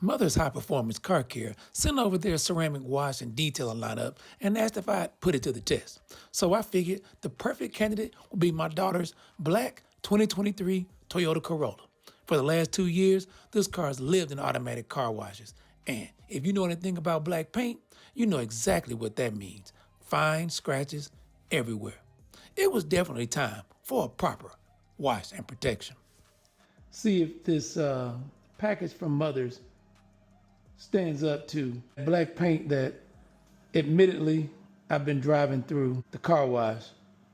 Mother's High Performance Car Care sent over their ceramic wash and detailing lineup and asked if I'd put it to the test. So I figured the perfect candidate would be my daughter's black 2023 Toyota Corolla. For the last 2 years, this car has lived in automatic car washes. And if you know anything about black paint, you know exactly what that means. Fine scratches everywhere. It was definitely time for a proper wash and protection. See if this package from Mother's stands up to black paint that admittedly I've been driving through the car wash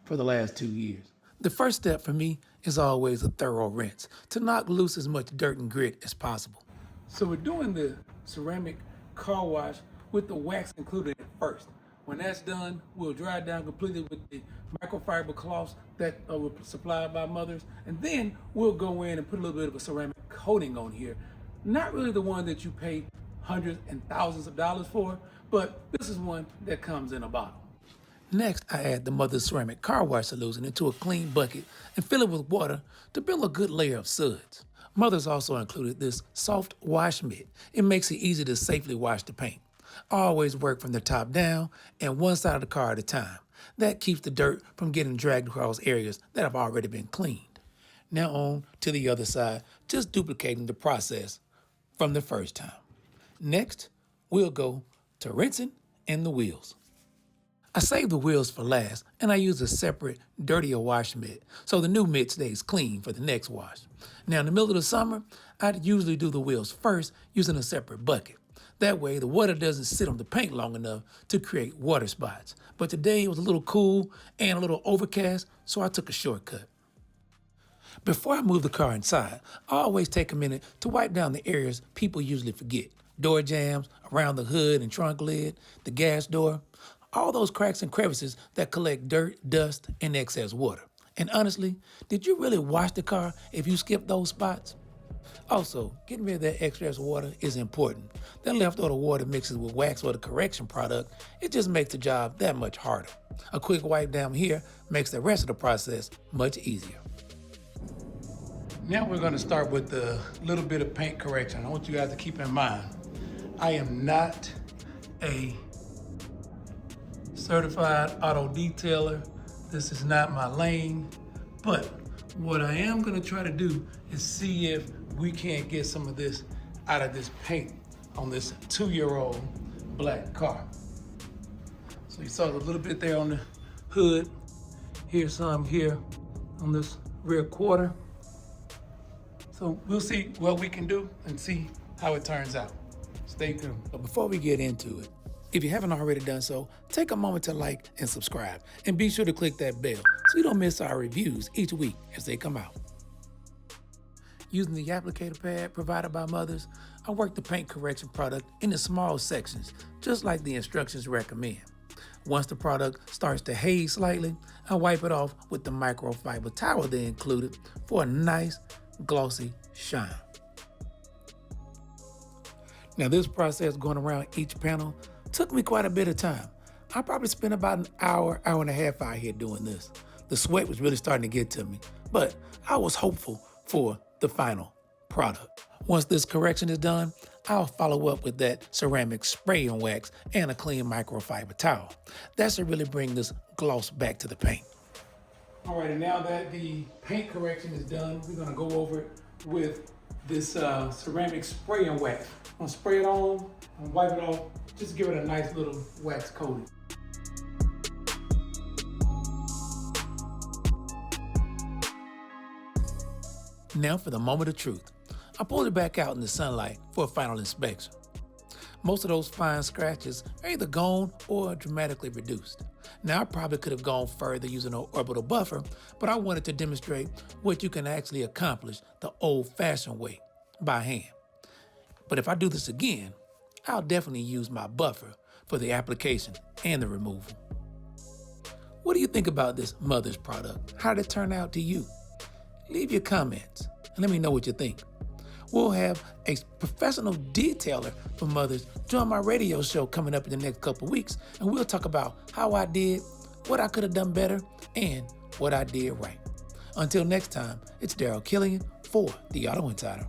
for the last 2 years. The first step for me is always a thorough rinse to knock loose as much dirt and grit as possible. So we're doing the ceramic car wash with the wax included at first. When that's done, we'll dry it down completely with the microfiber cloths that were supplied by Mother's, and then we'll go in and put a little bit of a ceramic coating on here. Not really the one that you pay hundreds and thousands of dollars for, but this is one that comes in a bottle. Next, I add the Mother's ceramic car wash solution into a clean bucket and fill it with water to build a good layer of suds. Mother's also included this soft wash mitt. It makes it easy to safely wash the paint. I always work from the top down and one side of the car at a time. That keeps the dirt from getting dragged across areas that have already been cleaned. Now on to the other side, just duplicating the process from the first time. Next, we'll go to rinsing and the wheels. I save the wheels for last, and I use a separate, dirtier wash mitt, so the new mitt stays clean for the next wash. Now, in the middle of the summer, I'd usually do the wheels first using a separate bucket. That way, the water doesn't sit on the paint long enough to create water spots. But today, it was a little cool and a little overcast, so I took a shortcut. Before I move the car inside, I always take a minute to wipe down the areas people usually forget. Door jambs, around the hood and trunk lid, the gas door, all those cracks and crevices that collect dirt, dust, and excess water. And honestly, did you really wash the car if you skipped those spots? Also, getting rid of that excess water is important. That leftover water mixes with wax or the correction product, it just makes the job that much harder. A quick wipe down here makes the rest of the process much easier. Now we're going to start with a little bit of paint correction. I want you guys to keep in mind, I am not a certified auto detailer. This is not my lane, but what I am gonna try to do is see if we can't get some of this out of this paint on this 2-year-old black car. So you saw a little bit there on the hood. Here's some here on this rear quarter. So we'll see what we can do and see how it turns out. Stay tuned. But before we get into it, if you haven't already done so, take a moment to like and subscribe, and be sure to click that bell so you don't miss our reviews each week as they come out. Using the applicator pad provided by Mother's, I work the paint correction product into small sections, just like the instructions recommend. Once the product starts to haze slightly, I wipe it off with the microfiber towel they included for a nice glossy shine. Now this process going around each panel took me quite a bit of time. I probably spent about an hour and a half out here doing this. The sweat was really starting to get to me, but I was hopeful for the final product. Once this correction is done, I'll follow up with that ceramic spray and wax and a clean microfiber towel. That's to really bring this gloss back to the paint. All right, and now that the paint correction is done, we're gonna go over it with this ceramic spray and wax. I'm gonna spray it on and wipe it off, just to give it a nice little wax coating. Now for the moment of truth. I pulled it back out in the sunlight for a final inspection. Most of those fine scratches are either gone or dramatically reduced. Now I probably could have gone further using an orbital buffer, but I wanted to demonstrate what you can actually accomplish the old-fashioned way, by hand. But if I do this again, I'll definitely use my buffer for the application and the removal. What do you think about this Mother's product? How did it turn out to you? Leave your comments and let me know what you think. We'll have a professional detailer for Mother's join my radio show coming up in the next couple weeks, and we'll talk about how I did, what I could have done better, and what I did right. Until next time, it's Daryl Killian for The Auto Insider.